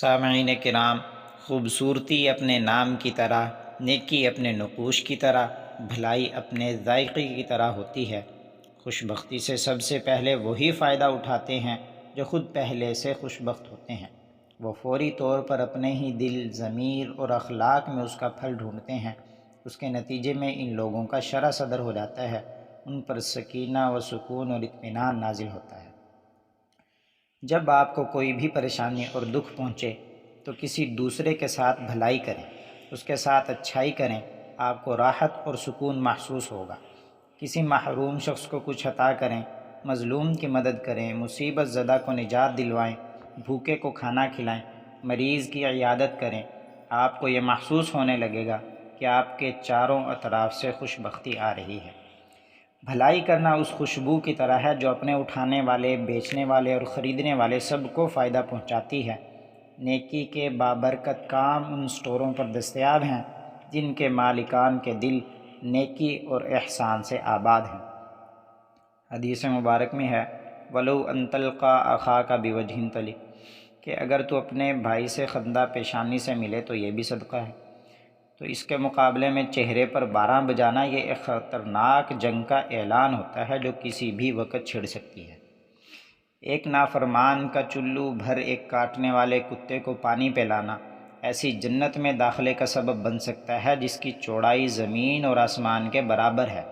سامعین کرام، خوبصورتی اپنے نام کی طرح، نیکی اپنے نقوش کی طرح، بھلائی اپنے ذائقے کی طرح ہوتی ہے۔ خوش بختی سے سب سے پہلے وہی فائدہ اٹھاتے ہیں جو خود پہلے سے خوش بخت ہوتے ہیں۔ وہ فوری طور پر اپنے ہی دل، ضمیر اور اخلاق میں اس کا پھل ڈھونڈتے ہیں۔ اس کے نتیجے میں ان لوگوں کا شرح صدر ہو جاتا ہے، ان پر سکینہ و سکون اور اطمینان نازل ہوتا ہے۔ جب آپ کو کوئی بھی پریشانی اور دکھ پہنچے تو کسی دوسرے کے ساتھ بھلائی کریں، اس کے ساتھ اچھائی کریں، آپ کو راحت اور سکون محسوس ہوگا۔ کسی محروم شخص کو کچھ عطا کریں، مظلوم کی مدد کریں، مصیبت زدہ کو نجات دلوائیں، بھوکے کو کھانا کھلائیں، مریض کی عیادت کریں۔ آپ کو یہ محسوس ہونے لگے گا کہ آپ کے چاروں اطراف سے خوش بختی آ رہی ہے۔ بھلائی کرنا اس خوشبو کی طرح ہے جو اپنے اٹھانے والے، بیچنے والے اور خریدنے والے سب کو فائدہ پہنچاتی ہے۔ نیکی کے بابرکت کام ان سٹوروں پر دستیاب ہیں جن کے مالکان کے دل نیکی اور احسان سے آباد ہیں۔ حدیث مبارک میں ہے، وَلَوْ أَن تَلْقَىٰ أَخَاكَ بِوَجْهٍ طَلِيقٍ، کہ اگر تو اپنے بھائی سے خندہ پیشانی سے ملے تو یہ بھی صدقہ ہے۔ تو اس کے مقابلے میں چہرے پر باراں بجانا یہ ایک خطرناک جنگ کا اعلان ہوتا ہے جو کسی بھی وقت چھڑ سکتی ہے۔ ایک نافرمان کا چلو بھر ایک کاٹنے والے کتے کو پانی پلانا ایسی جنت میں داخلے کا سبب بن سکتا ہے جس کی چوڑائی زمین اور آسمان کے برابر ہے،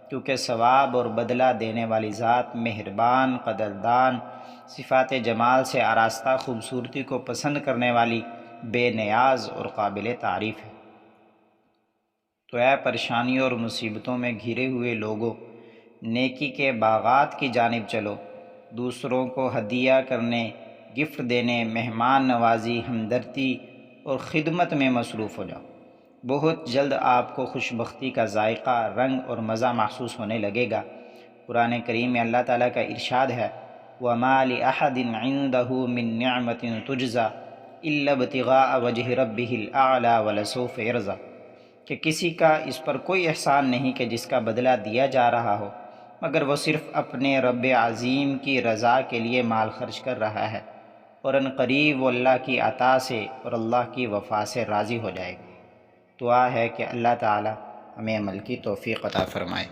کیونکہ ثواب اور بدلہ دینے والی ذات مہربان، قدردان، صفات جمال سے آراستہ، خوبصورتی کو پسند کرنے والی، بے نیاز اور قابل تعریف ہے۔ تو اے پریشانیوں اور مصیبتوں میں گھرے ہوئے لوگوں، نیکی کے باغات کی جانب چلو، دوسروں کو ہدیہ کرنے، گفٹ دینے، مہمان نوازی، ہمدردی اور خدمت میں مصروف ہو جاؤ۔ بہت جلد آپ کو خوش بختی کا ذائقہ، رنگ اور مزہ محسوس ہونے لگے گا۔ قرآن کریم میں اللہ تعالیٰ کا ارشاد ہے، وَمَا لِأَحَدٍ عِندَهُ مِن نِّعْمَةٍ تُجْزَىٰ إِلَّا ابْتِغَاءَ وَجْهِ رَبِّهِ الْأَعْلَىٰ وَلَسَوْفَ يَرْضَىٰ، کہ کسی کا اس پر کوئی احسان نہیں کہ جس کا بدلہ دیا جا رہا ہو، مگر وہ صرف اپنے رب عظیم کی رضا کے لیے مال خرچ کر رہا ہے، اور ان قریب وہ اللہ کی عطا سے اور اللہ کی وفا سے راضی ہو جائے گا۔ دعا ہے کہ اللہ تعالی ہمیں عمل کی توفیق عطا فرمائے۔